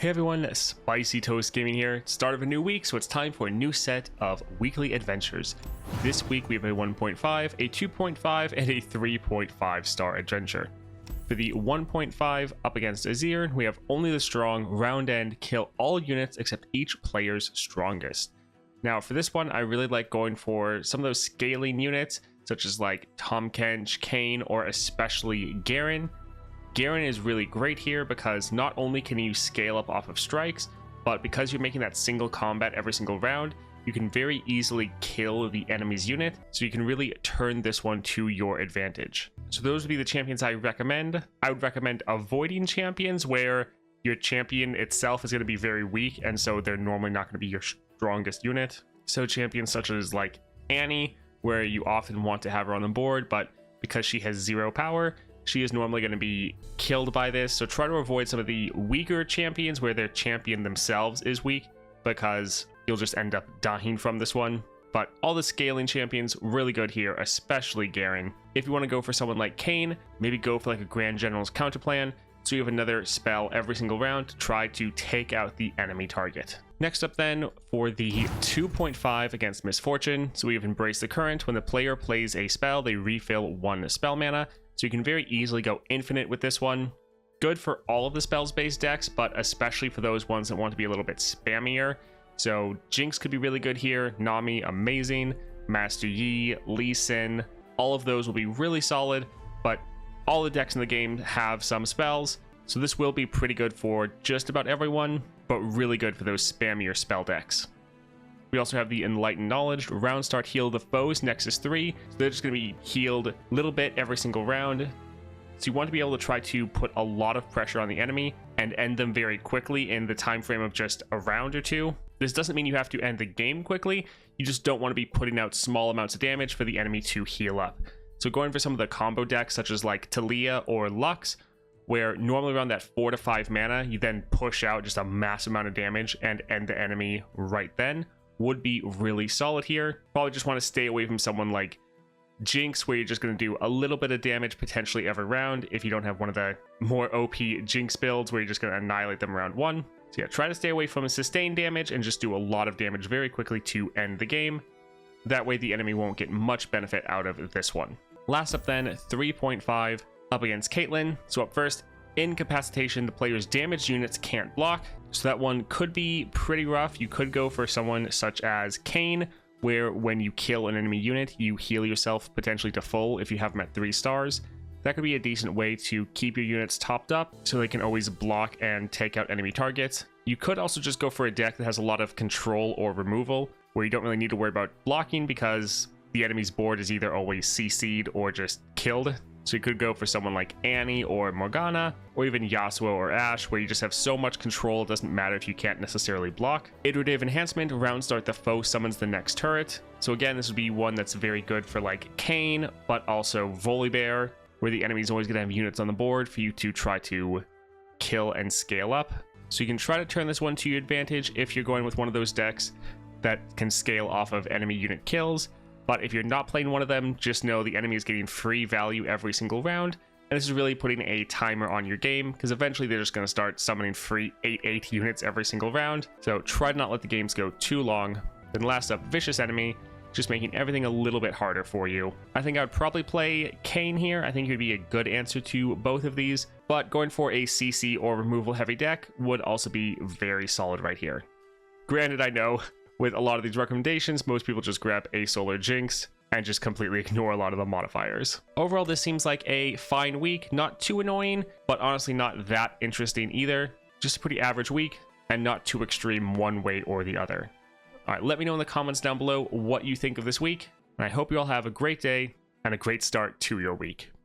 Hey everyone, Spicy Toast Gaming here. Start of a new week, so it's time for a new set of weekly adventures. This week we have a 1.5, a 2.5, and a 3.5 star adventure. For the 1.5 up against Azir, we have only the strong, round end, kill all units except each player's strongest. Now for this one, I really like going for some of those scaling units, such as like Tahm Kench, Kayn, or especially Garen. Garen is really great here because not only can you scale up off of strikes, but because you're making that single combat every single round, you can very easily kill the enemy's unit, so you can really turn this one to your advantage. So those would be the champions I recommend. I would recommend avoiding champions where your champion itself is going to be very weak, and so they're normally not going to be your strongest unit. So champions such as like Annie, where you often want to have her on the board, but because she has 0 power, she is normally going to be killed by this. So try to avoid some of the weaker champions where their champion themselves is weak, because you'll just end up dying from this one. But all the scaling champions really good here, especially Garen. If you want to go for someone like Kayn, maybe go for like a Grand General's counter plan, so you have another spell every single round to try to take out the enemy target. Next up then, for the 2.5 against Misfortune, so we have Embrace the Current. When the player plays a spell, they refill 1 spell mana. So you can very easily go infinite with this one. Good for all of the spells based decks, but especially for those ones that want to be a little bit spammier. So Jinx could be really good here, Nami amazing, Master Yi, Lee Sin, all of those will be really solid, but all the decks in the game have some spells, so this will be pretty good for just about everyone, but really good for those spammier spell decks. We also have the Enlightened Knowledge, round start heal the foes, Nexus 3, so they're just going to be healed a little bit every single round. So you want to be able to try to put a lot of pressure on the enemy and end them very quickly in the time frame of just a round or two. This doesn't mean you have to end the game quickly, you just don't want to be putting out small amounts of damage for the enemy to heal up. So going for some of the combo decks such as like Taliyah or Lux, where normally around that 4 to 5 mana, you then push out just a massive amount of damage and end the enemy right then, would be really solid here. Probably just want to stay away from someone like Jinx, where you're just going to do a little bit of damage potentially every round if you don't have one of the more OP Jinx builds where you're just going to annihilate them round 1. So yeah, try to stay away from sustained damage and just do a lot of damage very quickly to end the game. That way the enemy won't get much benefit out of this one. Last up then, 3.5 up against Caitlyn. So up first, Incapacitation, the player's damaged units can't block. So that one could be pretty rough. You could go for someone such as Kayn, where when you kill an enemy unit, you heal yourself potentially to full if you have them at 3 stars. That could be a decent way to keep your units topped up so they can always block and take out enemy targets. You could also just go for a deck that has a lot of control or removal, where you don't really need to worry about blocking because the enemy's board is either always CC'd or just killed. So you could go for someone like Annie or Morgana, or even Yasuo or Ashe, where you just have so much control it doesn't matter if you can't necessarily block. Iterative Enhancement, round start the foe summons the next turret. So again, this would be one that's very good for like Kayn, but also Volibear, where the enemy's always going to have units on the board for you to try to kill and scale up. So you can try to turn this one to your advantage if you're going with one of those decks that can scale off of enemy unit kills. But if you're not playing one of them, just know the enemy is getting free value every single round. And this is really putting a timer on your game, because eventually they're just going to start summoning free 8/8 units every single round. So try to not let the games go too long. Then last up, Vicious Enemy, just making everything a little bit harder for you. I think I would probably play Kayn here. I think it would be a good answer to both of these. But going for a CC or removal heavy deck would also be very solid right here. Granted, I know with a lot of these recommendations, most people just grab a Solar Jinx and just completely ignore a lot of the modifiers. Overall, this seems like a fine week, not too annoying, but honestly not that interesting either. Just a pretty average week and not too extreme one way or the other. All right, let me know in the comments down below what you think of this week, and I hope you all have a great day and a great start to your week.